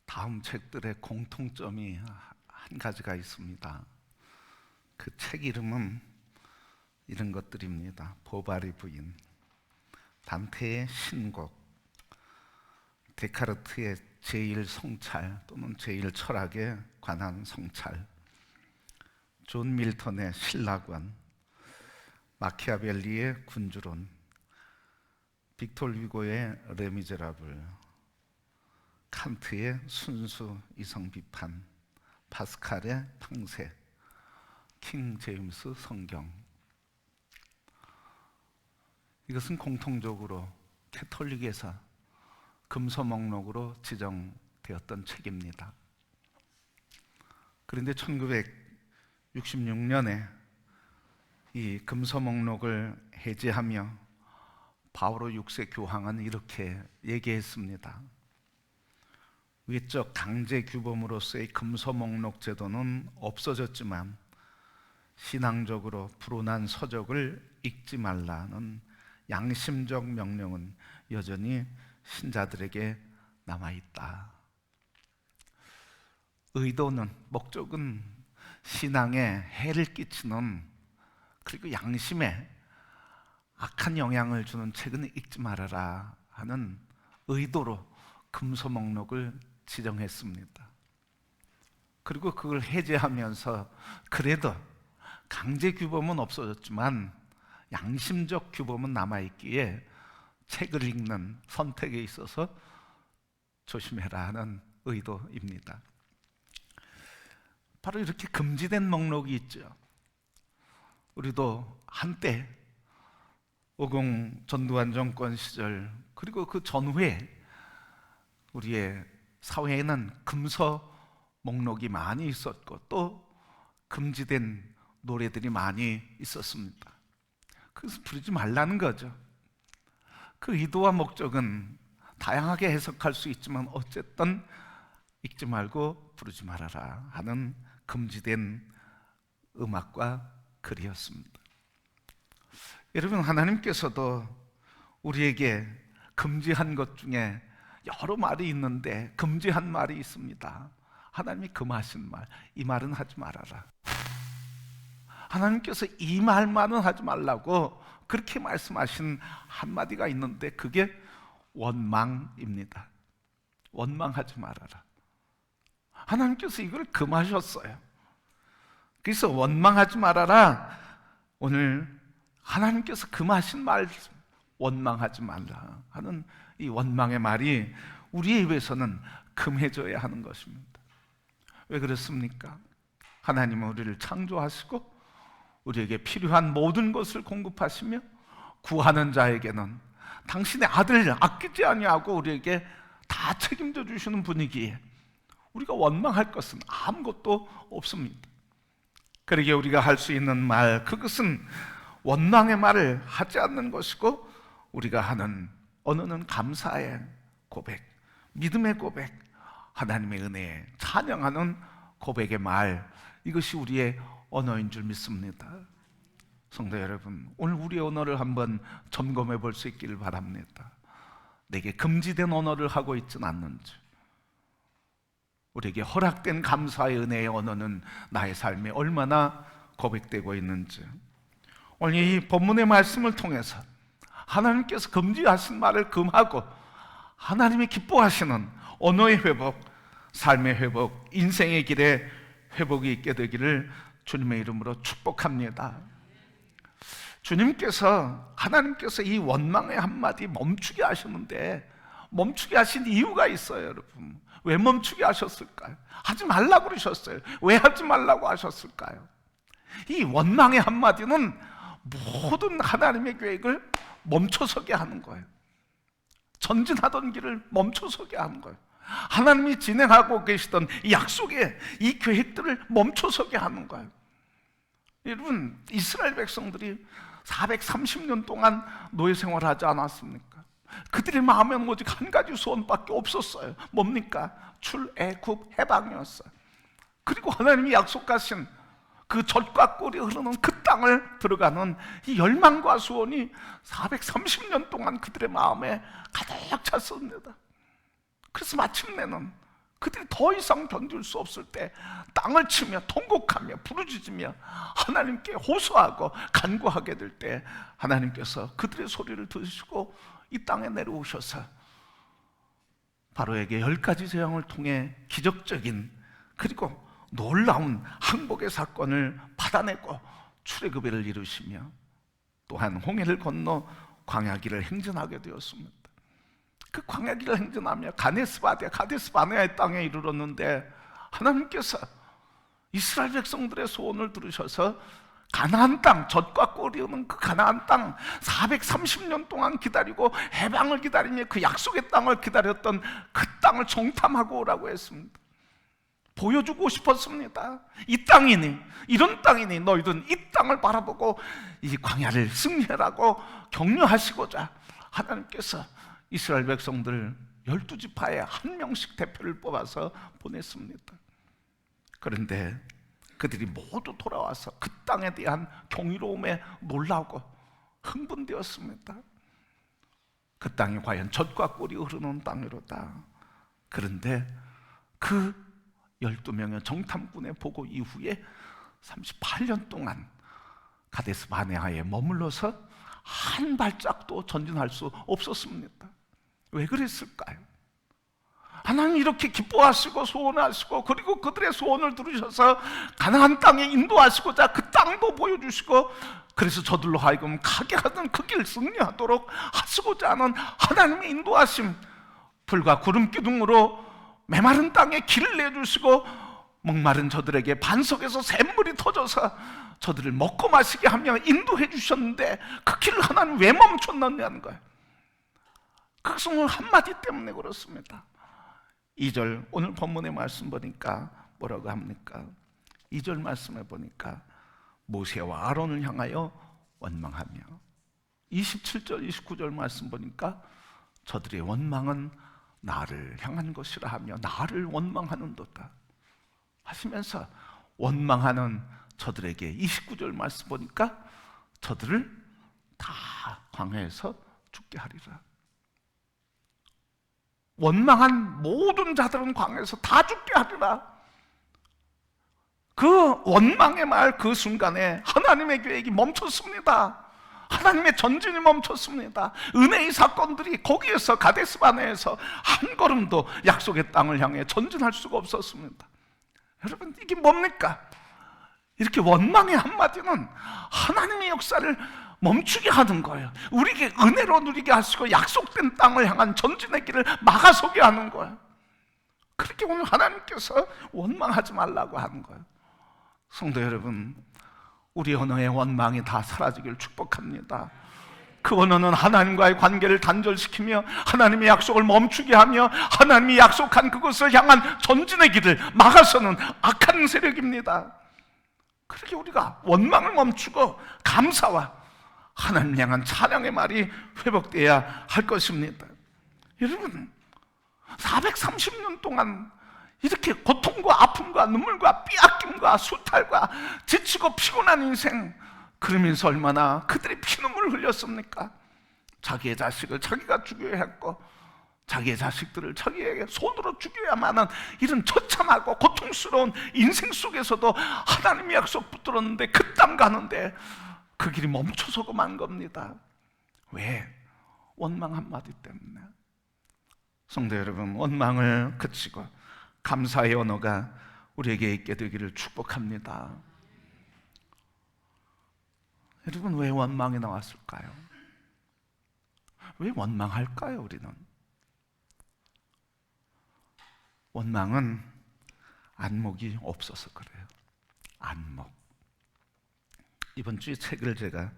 다음 책들의 공통점이 한 가지가 있습니다. 그 책 이름은 이런 것들입니다. 보바리 부인, 단테의 신곡, 데카르트의 제1성찰 또는 제1철학에 관한 성찰, 존 밀턴의 신라관, 마키아벨리의 군주론, 빅토르 휴고의 레미제라블, 칸트의 순수 이성 비판, 파스칼의 탕세, 킹 제임스 성경. 이것은 공통적으로 캐톨릭에서 금서 목록으로 지정되었던 책입니다. 그런데 1966년에 이 금서 목록을 해제하며 바오로 6세 교황은 이렇게 얘기했습니다. 외적 강제 규범으로서의 금서 목록 제도는 없어졌지만 신앙적으로 불온한 서적을 읽지 말라는 양심적 명령은 여전히 신자들에게 남아있다. 의도는, 목적은 신앙에 해를 끼치는, 그리고 양심에 악한 영향을 주는 책은 읽지 말아라 하는 의도로 금서 목록을 지정했습니다. 그리고 그걸 해제하면서 그래도 강제 규범은 없어졌지만 양심적 규범은 남아있기에 책을 읽는 선택에 있어서 조심해라 하는 의도입니다. 바로 이렇게 금지된 목록이 있죠. 우리도 한때 오공 전두환 정권 시절 그리고 그 전후에 우리의 사회에는 금서 목록이 많이 있었고 또 금지된 노래들이 많이 있었습니다. 그래서 부르지 말라는 거죠. 그 의도와 목적은 다양하게 해석할 수 있지만 어쨌든 읽지 말고 부르지 말아라 하는 금지된 음악과 글이었습니다. 여러분, 하나님께서도 우리에게 금지한 것 중에 여러 말이 있는데 금지한 말이 있습니다. 하나님이 금하신 말, 이 말은 하지 말아라. 하나님께서 이 말만은 하지 말라고 그렇게 말씀하신 한마디가 있는데 그게 원망입니다. 원망하지 말아라. 하나님께서 이걸 금하셨어요. 그래서 원망하지 말아라. 오늘 하나님께서 금하신 말, 원망하지 말라 하는 이 원망의 말이 우리의 입에서는 금해져야 하는 것입니다. 왜 그렇습니까? 하나님은 우리를 창조하시고 우리에게 필요한 모든 것을 공급하시며 구하는 자에게는 당신의 아들을 아끼지 아니하고 우리에게 다 책임져 주시는 분이기에 우리가 원망할 것은 아무것도 없습니다. 그러기에 우리가 할 수 있는 말, 그것은 원망의 말을 하지 않는 것이고 우리가 하는 언어는 감사의 고백, 믿음의 고백, 하나님의 은혜에 찬양하는 고백의 말, 이것이 우리의 언어인 줄 믿습니다. 성도 여러분, 오늘 우리의 언어를 한번 점검해 볼 수 있기를 바랍니다. 내게 금지된 언어를 하고 있지는 않는지, 우리에게 허락된 감사의 은혜의 언어는 나의 삶에 얼마나 고백되고 있는지, 오늘 이 본문의 말씀을 통해서 하나님께서 금지하신 말을 금하고 하나님이 기뻐하시는 언어의 회복, 삶의 회복, 인생의 길에 회복이 있게 되기를 주님의 이름으로 축복합니다. 하나님께서 이 원망의 한마디 멈추게 하셨는데 멈추게 하신 이유가 있어요, 여러분. 왜 멈추게 하셨을까요? 하지 말라고 그러셨어요. 왜 하지 말라고 하셨을까요? 이 원망의 한마디는 모든 하나님의 계획을 멈춰서게 하는 거예요. 전진하던 길을 멈춰서게 하는 거예요. 하나님이 진행하고 계시던 이 약속의 이 계획들을 멈춰서게 하는 거예요. 여러분, 이스라엘 백성들이 430년 동안 노예 생활하지 않았습니까? 그들의 마음에는 오직 한 가지 소원밖에 없었어요. 뭡니까? 출애굽 해방이었어요. 그리고 하나님이 약속하신 그 젖과 꿀이 흐르는 그 땅을 들어가는 이 열망과 소원이 430년 동안 그들의 마음에 가득 찼습니다. 그래서 마침내는 그들이 더 이상 견딜 수 없을 때 땅을 치며 통곡하며 부르짖으며 하나님께 호소하고 간구하게 될 때 하나님께서 그들의 소리를 들으시고 이 땅에 내려오셔서 바로에게 10가지 재앙을 통해 기적적인 그리고 놀라운 항복의 사건을 받아내고 출애굽을 이루시며 또한 홍해를 건너 광야길을 행진하게 되었습니다. 그 광야길을 행진하며 가데스 바네아의 땅에 이르렀는데 하나님께서 이스라엘 백성들의 소원을 들으셔서 가나안 땅, 젖과 꿀이 흐르는 그 가나안 땅 430년 동안 기다리고 해방을 기다리며 그 약속의 땅을 기다렸던 그 땅을 정탐하고 오라고 했습니다. 보여주고 싶었습니다. 이 땅이니, 이런 땅이니 너희들은 이 땅을 바라보고 이 광야를 승리하라고 격려하시고자 하나님께서 이스라엘 백성들 12지파에 한 명씩 대표를 뽑아서 보냈습니다. 그런데 그들이 모두 돌아와서 그 땅에 대한 경이로움에 놀라고 흥분되었습니다. 그 땅이 과연 젖과 꿀이 흐르는 땅이로다. 그런데 그 12명의 정탐꾼의 보고 이후에 38년 동안 가데스 바네아에 머물러서 한 발짝도 전진할 수 없었습니다. 왜 그랬을까요? 하나님 이렇게 기뻐하시고 소원하시고 그리고 그들의 소원을 들으셔서 가나안 땅에 인도하시고자 그 땅도 보여주시고 그래서 저들로 하여금 가게 하던 그 길 승리하도록 하시고자 하는 하나님의 인도하심, 불과 구름 기둥으로 메마른 땅에 길을 내주시고 목마른 저들에게 반석에서 샘물이 터져서 저들을 먹고 마시게 하며 인도해 주셨는데 그 길을 하나님 왜 멈췄느냐는 거예요. 그 성을 한마디 때문에 그렇습니다. 2절 오늘 본문의 말씀 보니까 뭐라고 합니까? 2절 말씀에 보니까 모세와 아론을 향하여 원망하며 27절 29절 말씀 보니까 저들의 원망은 나를 향한 것이라 하며 나를 원망하는도다 하시면서 원망하는 저들에게 29절 말씀 보니까 저들을 다 광야에서 죽게 하리라. 원망한 모든 자들은 광야에서 다 죽게 하리라. 그 원망의 말 그 순간에 하나님의 계획이 멈췄습니다. 하나님의 전진이 멈췄습니다. 은혜의 사건들이 거기에서 가데스 바네아에서 한 걸음도 약속의 땅을 향해 전진할 수가 없었습니다. 여러분 이게 뭡니까? 이렇게 원망의 한마디는 하나님의 역사를 멈추게 하는 거예요. 우리에게 은혜로 누리게 하시고 약속된 땅을 향한 전진의 길을 막아서게 하는 거예요. 그렇게 오늘 하나님께서 원망하지 말라고 하는 거예요. 성도 여러분, 우리 언어의 원망이 다 사라지길 축복합니다. 그 언어는 하나님과의 관계를 단절시키며 하나님의 약속을 멈추게 하며 하나님이 약속한 그것을 향한 전진의 길을 막아서는 악한 세력입니다. 그렇게 우리가 원망을 멈추고 감사와 하나님 향한 찬양의 말이 회복되어야 할 것입니다. 여러분 430년 동안 이렇게 고통과 아픔과 눈물과 삐아낌과 수탈과 지치고 피곤한 인생, 그러면서 얼마나 그들이 피눈물을 흘렸습니까? 자기의 자식을 자기가 죽여야 했고 자기의 자식들을 자기에게 손으로 죽여야만 하는 이런 처참하고 고통스러운 인생 속에서도 하나님의 약속 붙들었는데 그 땅 가는데 그 길이 멈춰서고 만 겁니다. 왜? 원망 한마디 때문에. 성도 여러분, 원망을 그치고 감사의 언어가 우리에게 있게 되기를 축복합니다. 여러분 왜 원망이 나왔을까요? 왜 원망할까요? 우리는 원망은 안목이 없어서 그래요. 안목. 이번 주에 책을 제가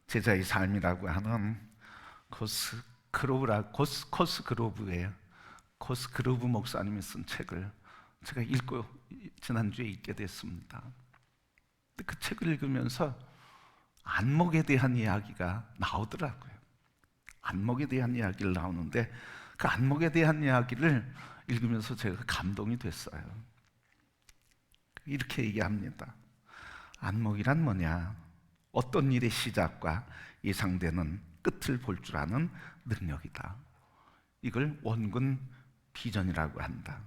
제자의 삶이라고 하는 코스그로브예요. 코스그로브 목사님이 쓴 책을 제가 읽고 지난주에 읽게 됐습니다. 근데 그 책을 읽으면서 안목에 대한 이야기가 나오더라고요. 안목에 대한 이야기를 나오는데 그 안목에 대한 이야기를 읽으면서 제가 감동이 됐어요. 이렇게 얘기합니다. 안목이란 뭐냐? 어떤 일의 시작과 예상되는 끝을 볼 줄 아는 능력이다. 이걸 원군 비전이라고 한다.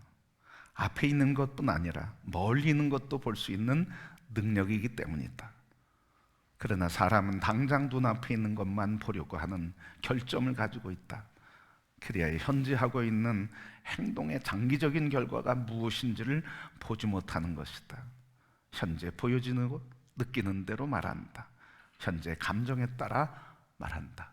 앞에 있는 것뿐 아니라 멀리 있는 것도 볼 수 있는 능력이기 때문이다. 그러나 사람은 당장 눈앞에 있는 것만 보려고 하는 결점을 가지고 있다. 그래야 현재 하고 있는 행동의 장기적인 결과가 무엇인지를 보지 못하는 것이다. 현재 보여지는 것, 느끼는 대로 말한다. 현재 감정에 따라 말한다.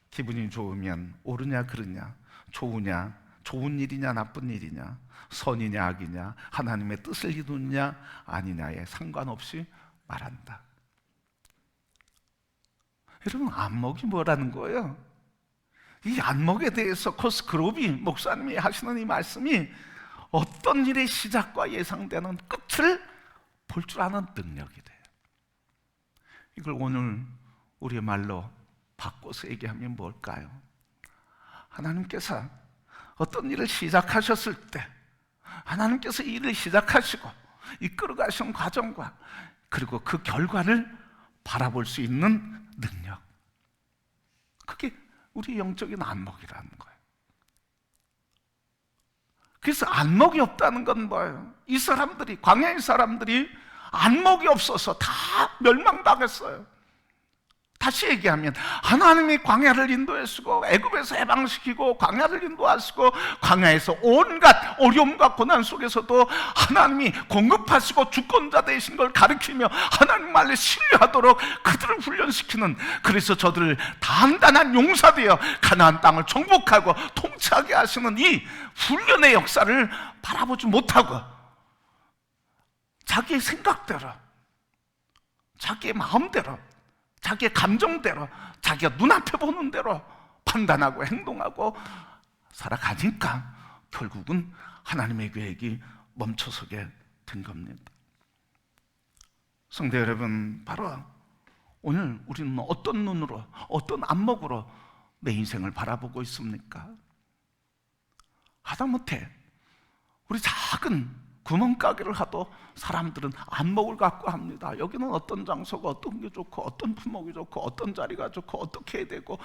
기분이 좋으면 옳으냐 그르냐, 좋으냐, 좋은 일이냐 나쁜 일이냐, 선이냐 악이냐, 하나님의 뜻을 이루느냐 아니냐에 상관없이 말한다. 여러분, 안목이 뭐라는 거예요? 이 안목에 대해서 코스그로비 목사님이 하시는 이 말씀이 어떤 일의 시작과 예상되는 끝을 볼 줄 아는 능력이 돼요. 이걸 오늘 우리의 말로 바꿔서 얘기하면 뭘까요? 하나님께서 어떤 일을 시작하셨을 때, 하나님께서 일을 시작하시고 이끌어 가시는 과정과 그리고 그 결과를 바라볼 수 있는 능력, 그게 우리 영적인 안목이라는 거예요. 그래서 안목이 없다는 건 뭐예요? 이 사람들이, 광야의 사람들이 안목이 없어서 다 멸망당했어요. 다시 얘기하면 하나님이 광야를 인도하시고 애굽에서 해방시키고 광야를 인도하시고 광야에서 온갖 어려움과 고난 속에서도 하나님이 공급하시고 주권자 되신 걸 가르치며 하나님 말에 신뢰하도록 그들을 훈련시키는, 그래서 저들을 단단한 용사되어 가나안 땅을 정복하고 통치하게 하시는 이 훈련의 역사를 바라보지 못하고 자기의 생각대로, 자기의 마음대로, 자기의 감정대로, 자기가 눈앞에 보는 대로 판단하고 행동하고 살아가니까 결국은 하나님의 계획이 멈춰서게 된 겁니다. 성도 여러분, 바로 오늘 우리는 어떤 눈으로, 어떤 안목으로 내 인생을 바라보고 있습니까? 하다못해 우리 작은 구멍가게를 하도 사람들은 안목을 갖고 합니다. 여기는 어떤 장소가 어떤 게 좋고 어떤 품목이 좋고 어떤 자리가 좋고 어떻게 해야 되고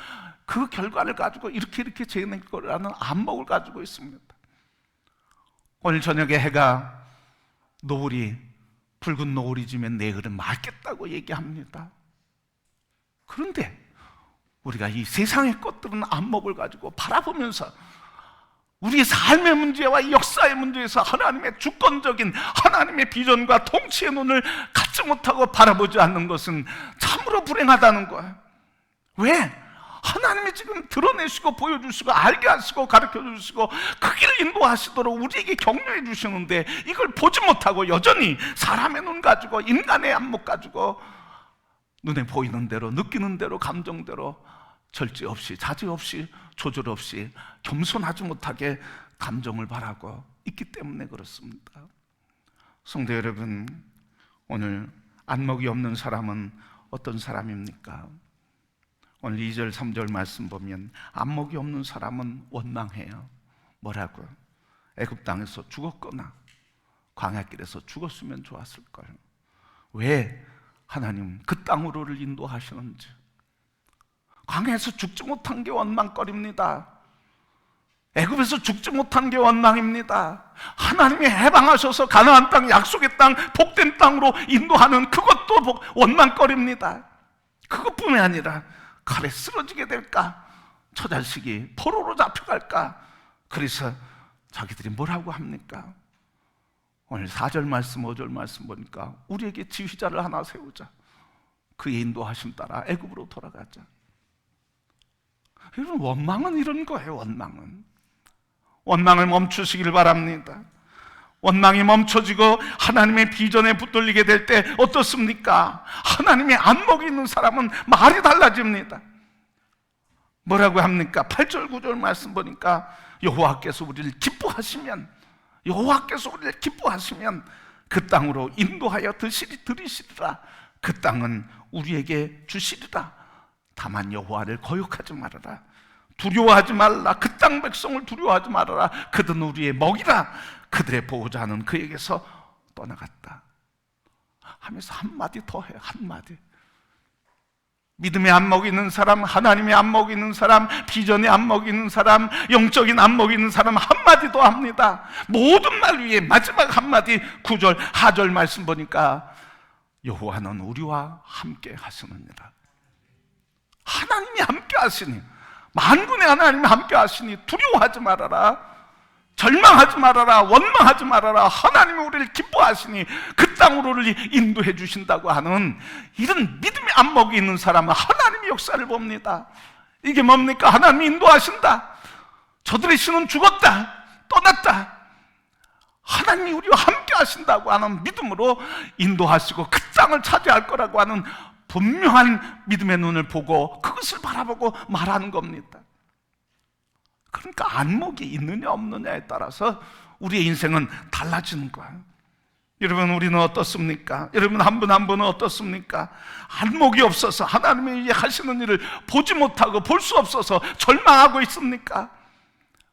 그 결과를 가지고 이렇게 재낼 거라는 안목을 가지고 있습니다. 오늘 저녁에 해가 붉은 노을이 지면 내일은 맑겠다고 얘기합니다. 그런데 우리가 이 세상의 것들은 안목을 가지고 바라보면서 우리의 삶의 문제와 이 역사의 문제에서 하나님의 주권적인 하나님의 비전과 통치의 눈을 갖지 못하고 바라보지 않는 것은 참으로 불행하다는 거예요. 왜? 하나님이 지금 드러내시고 보여주시고 알게 하시고 가르쳐 주시고 그 길을 인도하시도록 우리에게 격려해 주시는데 이걸 보지 못하고 여전히 사람의 눈 가지고 인간의 안목 가지고 눈에 보이는 대로 느끼는 대로 감정대로 절제 없이 자제 없이 조절 없이 겸손하지 못하게 감정을 바라고 있기 때문에 그렇습니다. 성도 여러분, 오늘 안목이 없는 사람은 어떤 사람입니까? 오늘 2절 3절 말씀 보면 안목이 없는 사람은 원망해요. 뭐라고요? 애굽 땅에서 죽었거나 광야길에서 죽었으면 좋았을걸. 왜 하나님 그 땅으로를 인도하시는지. 광야에서 죽지 못한 게 원망거립니다. 애굽에서 죽지 못한 게 원망입니다. 하나님이 해방하셔서 가나안 땅, 약속의 땅, 복된 땅으로 인도하는 그것도 원망거립니다. 그것뿐이 아니라 칼에 쓰러지게 될까, 처자식이 포로로 잡혀갈까. 그래서 자기들이 뭐라고 합니까? 오늘 4절 말씀, 5절 말씀 보니까 우리에게 지휘자를 하나 세우자, 그의 인도하심 따라 애굽으로 돌아가자. 여러분, 원망은 이런 거예요. 원망을 멈추시길 바랍니다. 원망이 멈춰지고 하나님의 비전에 붙들리게 될 때 어떻습니까? 하나님의 안목이 있는 사람은 말이 달라집니다. 뭐라고 합니까? 8절 9절 말씀 보니까 여호와께서 우리를 기뻐하시면 그 땅으로 인도하여 들이시리라. 그 땅은 우리에게 주시리라. 다만 여호와를 거역하지 말아라. 두려워하지 말라. 그 땅 백성을 두려워하지 말아라. 그들은 우리의 먹이라. 그들의 보호자는 그에게서 떠나갔다 하면서 한마디 더 해요. 한마디. 믿음의 안목이 있는 사람, 하나님의 안목이 있는 사람, 비전의 안목이 있는 사람, 영적인 안목이 있는 사람 한마디도 합니다. 모든 말 위에 마지막 한마디 9절 하절 말씀 보니까 여호와는 우리와 함께 하시느니라. 하나님이 함께 하시니, 만군의 하나님이 함께 하시니 두려워하지 말아라, 절망하지 말아라, 원망하지 말아라. 하나님이 우리를 기뻐하시니 그 땅으로 우리를 인도해 주신다고 하는 이런 믿음의 안목이 있는 사람은 하나님의 역사를 봅니다. 이게 뭡니까? 하나님이 인도하신다. 저들의 신은 죽었다, 떠났다. 하나님이 우리와 함께 하신다고 하는 믿음으로 인도하시고 그 땅을 차지할 거라고 하는 분명한 믿음의 눈을 보고 그것을 바라보고 말하는 겁니다. 그러니까 안목이 있느냐 없느냐에 따라서 우리의 인생은 달라지는 거예요. 여러분, 우리는 어떻습니까? 여러분 한 분 한 분은 어떻습니까? 안목이 없어서 하나님이 하시는 일을 보지 못하고 볼 수 없어서 절망하고 있습니까?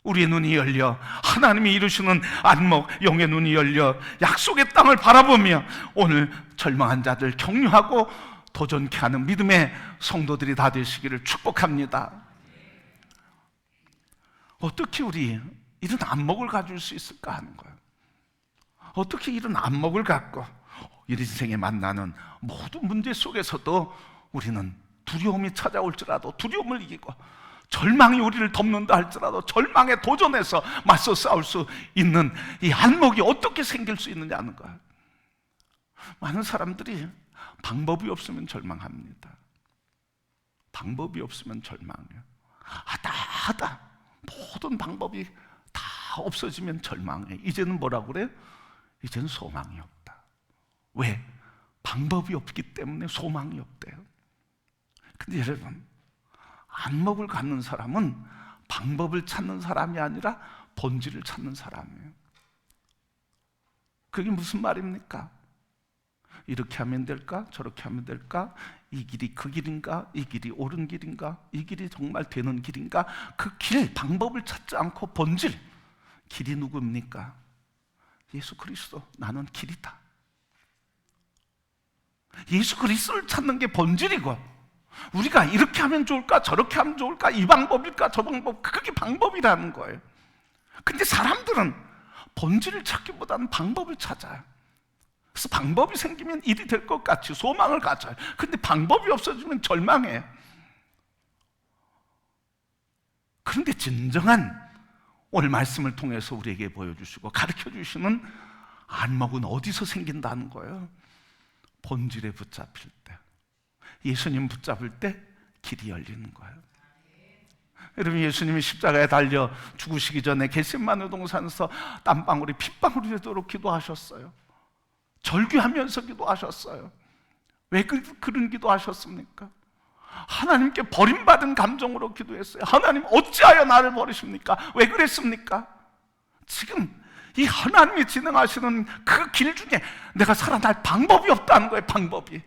우리의 눈이 열려 하나님이 이루시는 안목, 영의 눈이 열려 약속의 땅을 바라보며 오늘 절망한 자들 격려하고 도전케 하는 믿음의 성도들이 다 되시기를 축복합니다. 어떻게 우리 이런 안목을 가질 수 있을까 하는 거예요. 어떻게 이런 안목을 갖고 인생에 만나는 모든 문제 속에서도 우리는 두려움이 찾아올지라도 두려움을 이기고, 절망이 우리를 덮는다 할지라도 절망에 도전해서 맞서 싸울 수 있는 이 안목이 어떻게 생길 수 있느냐 하는 거예요. 많은 사람들이 방법이 없으면 절망합니다. 방법이 없으면 절망해요. 하다 모든 방법이 다 없어지면 절망해. 이제는 뭐라고 그래요? 이제는 소망이 없다. 왜? 방법이 없기 때문에 소망이 없대요. 근데 여러분, 안목을 갖는 사람은 방법을 찾는 사람이 아니라 본질을 찾는 사람이에요. 그게 무슨 말입니까? 이렇게 하면 될까? 저렇게 하면 될까? 이 길이 그 길인가? 이 길이 옳은 길인가? 이 길이 정말 되는 길인가? 그 길, 방법을 찾지 않고 본질, 길이 누구입니까? 예수 그리스도. 나는 길이다. 예수 그리스도를 찾는 게 본질이고, 우리가 이렇게 하면 좋을까? 저렇게 하면 좋을까? 이 방법일까? 저 방법, 그게 방법이라는 거예요. 근데 사람들은 본질을 찾기보다는 방법을 찾아요. 그래서 방법이 생기면 일이 될 것 같이 소망을 가져요. 근데 방법이 없어지면 절망해요. 그런데 진정한 오늘 말씀을 통해서 우리에게 보여주시고 가르쳐 주시는 안목은 어디서 생긴다는 거예요? 본질에 붙잡힐 때, 예수님 붙잡을 때 길이 열리는 거예요. 여러분, 예수님이 십자가에 달려 죽으시기 전에 겟세마네 동산에서 땀방울이 핏방울이 되도록 기도하셨어요. 절규하면서 기도하셨어요. 왜 그런 기도하셨습니까? 하나님께 버림받은 감정으로 기도했어요. 하나님, 어찌하여 나를 버리십니까? 왜 그랬습니까? 지금 이 하나님이 진행하시는 그 길 중에 내가 살아날 방법이 없다는 거예요. 방법이.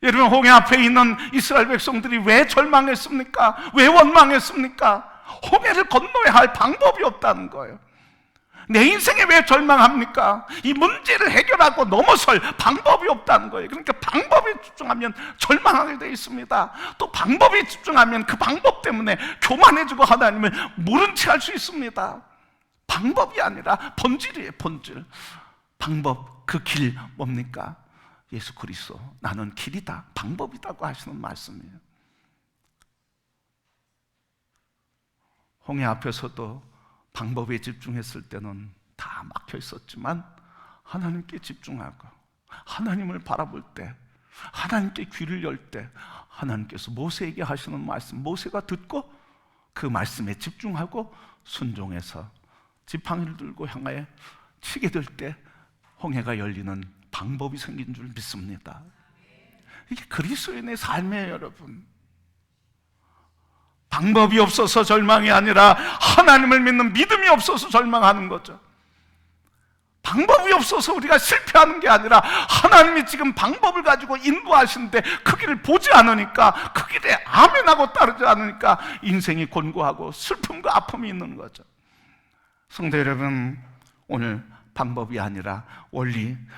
여러분, 홍해 앞에 있는 이스라엘 백성들이 왜 절망했습니까? 왜 원망했습니까? 홍해를 건너야 할 방법이 없다는 거예요. 내 인생에 왜 절망합니까? 이 문제를 해결하고 넘어설 방법이 없다는 거예요. 그러니까 방법에 집중하면 절망하게 되어 있습니다. 또 방법에 집중하면 그 방법 때문에 교만해지고 하나님을 모른 채 할 수 있습니다. 방법이 아니라 본질이에요. 본질. 방법, 그 길 뭡니까? 예수 그리스도. 나는 길이다, 방법이다고 하시는 말씀이에요. 홍해 앞에서도 방법에 집중했을 때는 다 막혀 있었지만 하나님께 집중하고 하나님을 바라볼 때, 하나님께 귀를 열 때 하나님께서 모세에게 하시는 말씀, 모세가 듣고 그 말씀에 집중하고 순종해서 지팡이를 들고 향하여 치게 될 때 홍해가 열리는 방법이 생긴 줄 믿습니다. 이게 그리스도인의 삶이에요, 여러분. 방법이 없어서 절망이 아니라 하나님을 믿는 믿음이 없어서 절망하는 거죠. 방법이 없어서 우리가 실패하는 게 아니라 하나님이 지금 방법을 가지고 인도하시는데 그 길을 보지 않으니까, 그 길에 아멘하고 따르지 않으니까 인생이 곤고하고 슬픔과 아픔이 있는 거죠. 성도 여러분, 오늘 방법이 아니라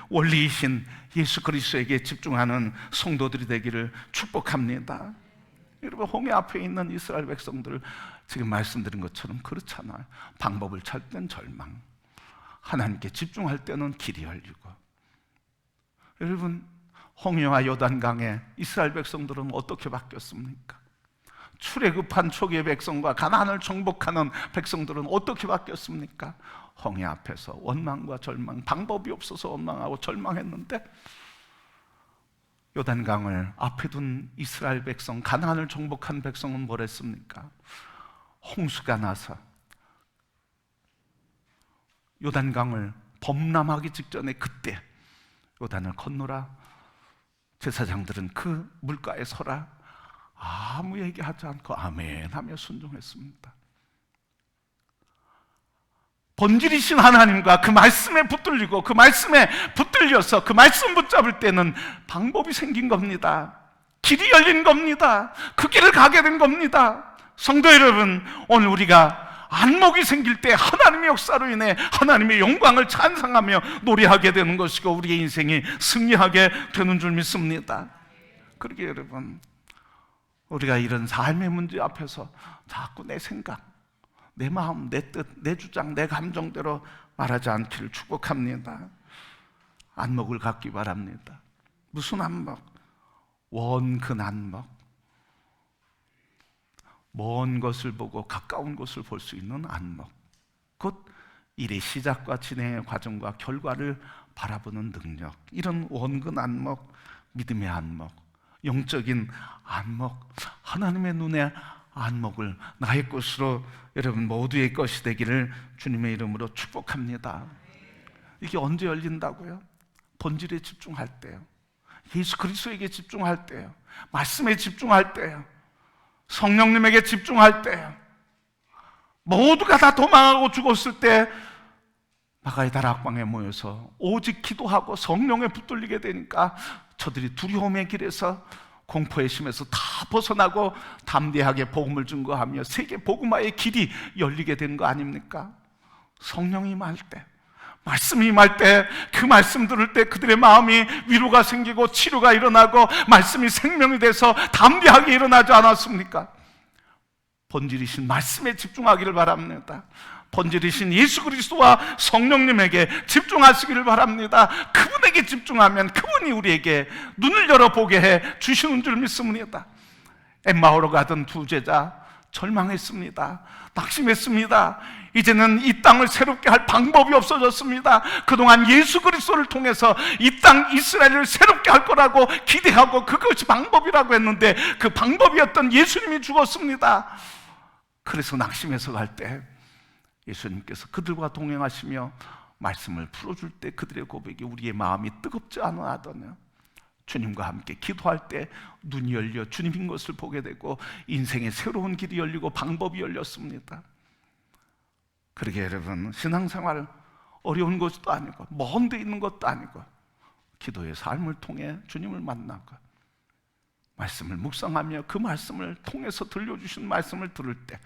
원리이신 예수 그리스도에게 집중하는 성도들이 되기를 축복합니다. 여러분, 홍해 앞에 있는 이스라엘 백성들 지금 말씀드린 것처럼 그렇잖아요. 방법을 찾을 땐 절망, 하나님께 집중할 때는 길이 열리고. 여러분, 홍해와 요단강에 이스라엘 백성들은 어떻게 바뀌었습니까? 출애굽한 초기의 백성과 가나안을 정복하는 백성들은 어떻게 바뀌었습니까? 홍해 앞에서 원망과 절망, 방법이 없어서 원망하고 절망했는데, 요단강을 앞에 둔 이스라엘 백성, 가나안을 정복한 백성은 뭘 했습니까? 홍수가 나서 요단강을 범람하기 직전에 그때 요단을 건너라, 제사장들은 그 물가에 서라, 아무 얘기하지 않고 아멘 하며 순종했습니다. 본질이신 하나님과 그 말씀에 붙들리고 그 말씀에 붙들려서 그 말씀 붙잡을 때는 방법이 생긴 겁니다. 길이 열린 겁니다. 그 길을 가게 된 겁니다. 성도 여러분, 오늘 우리가 안목이 생길 때 하나님의 역사로 인해 하나님의 영광을 찬양하며 노래하게 되는 것이고 우리의 인생이 승리하게 되는 줄 믿습니다. 그러게 여러분, 우리가 이런 삶의 문제 앞에서 자꾸 내 생각, 내 마음, 내 뜻, 내 주장, 내 감정대로 말하지 않기를 축복합니다. 안목을 갖기 바랍니다. 무슨 안목? 원근 안목. 먼 것을 보고 가까운 것을 볼 수 있는 안목. 곧 일의 시작과 진행의 과정과 결과를 바라보는 능력. 이런 원근 안목, 믿음의 안목, 영적인 안목, 하나님의 눈에 안목을 나의 것으로 여러분 모두의 것이 되기를 주님의 이름으로 축복합니다. 이게 언제 열린다고요? 본질에 집중할 때요, 예수 그리스도에게 집중할 때요, 말씀에 집중할 때요, 성령님에게 집중할 때요. 모두가 다 도망하고 죽었을 때 나가의 다락방에 모여서 오직 기도하고 성령에 붙들리게 되니까 저들이 두려움의 길에서, 공포의 심에서 다 벗어나고 담대하게 복음을 증거하며 세계 복음화의 길이 열리게 된 거 아닙니까? 성령이 임할 때, 말씀이 임할 때, 그 말씀 들을 때 그들의 마음이 위로가 생기고 치료가 일어나고 말씀이 생명이 돼서 담대하게 일어나지 않았습니까? 본질이신 말씀에 집중하기를 바랍니다. 본질이신 예수 그리스도와 성령님에게 집중하시기를 바랍니다. 그분에게 집중하면 그분이 우리에게 눈을 열어보게 해 주시는 줄 믿습니다. 엠마오로 가던 두 제자 절망했습니다. 낙심했습니다. 이제는 이 땅을 새롭게 할 방법이 없어졌습니다. 그동안 예수 그리스도를 통해서 이 땅 이스라엘을 새롭게 할 거라고 기대하고 그것이 방법이라고 했는데 그 방법이었던 예수님이 죽었습니다. 그래서 낙심해서 갈 때 예수님께서 그들과 동행하시며 말씀을 풀어줄 때 그들의 고백이 우리의 마음이 뜨겁지 않아 하더냐. 주님과 함께 기도할 때 눈이 열려 주님인 것을 보게 되고 인생의 새로운 길이 열리고 방법이 열렸습니다. 그러게 여러분, 신앙생활 어려운 것도 아니고 먼 데 있는 것도 아니고 기도의 삶을 통해 주님을 만나고 말씀을 묵상하며 그 말씀을 통해서 들려주신 말씀을 들을 때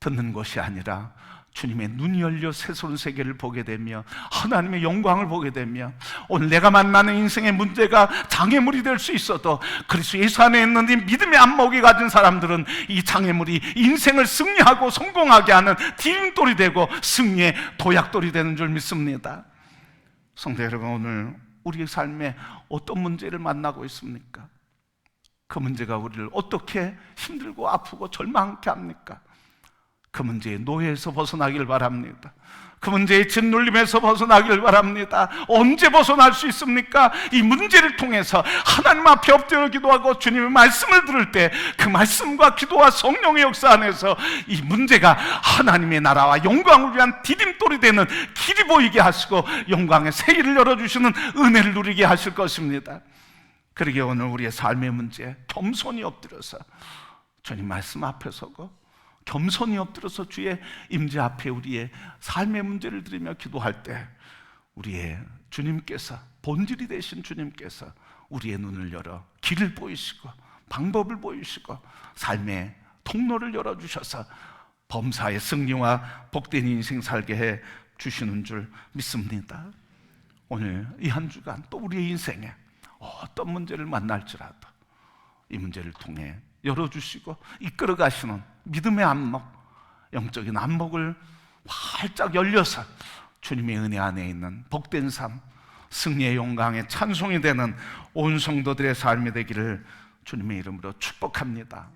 듣는 것이 아니라 주님의 눈이 열려 새로운 세계를 보게 되며 하나님의 영광을 보게 되며 오늘 내가 만나는 인생의 문제가 장애물이 될 수 있어도 그리스도 예수 안에 있는 이 믿음의 안목이 가진 사람들은 이 장애물이 인생을 승리하고 성공하게 하는 디딤돌이 되고 승리의 도약돌이 되는 줄 믿습니다. 성도 여러분, 오늘 우리의 삶에 어떤 문제를 만나고 있습니까? 그 문제가 우리를 어떻게 힘들고 아프고 절망케 합니까? 그 문제의 노예에서 벗어나길 바랍니다. 그 문제의 짓눌림에서 벗어나길 바랍니다. 언제 벗어날 수 있습니까? 이 문제를 통해서 하나님 앞에 엎드려 기도하고 주님의 말씀을 들을 때 그 말씀과 기도와 성령의 역사 안에서 이 문제가 하나님의 나라와 영광을 위한 디딤돌이 되는 길이 보이게 하시고 영광의 새 길을 열어주시는 은혜를 누리게 하실 것입니다. 그러게 오늘 우리의 삶의 문제 겸손히 엎드려서 주님 말씀 앞에 서고 겸손히 엎드려서 주의 임재 앞에 우리의 삶의 문제를 드리며 기도할 때 우리의 주님께서, 본질이 되신 주님께서 우리의 눈을 열어 길을 보이시고 방법을 보이시고 삶의 통로를 열어주셔서 범사의 승리와 복된 인생 살게 해 주시는 줄 믿습니다. 오늘 이 한 주간 또 우리의 인생에 어떤 문제를 만날지라도 이 문제를 통해 열어주시고 이끌어 가시는 믿음의 안목, 영적인 안목을 활짝 열려서 주님의 은혜 안에 있는 복된 삶, 승리의 영광에 찬송이 되는 온 성도들의 삶이 되기를 주님의 이름으로 축복합니다.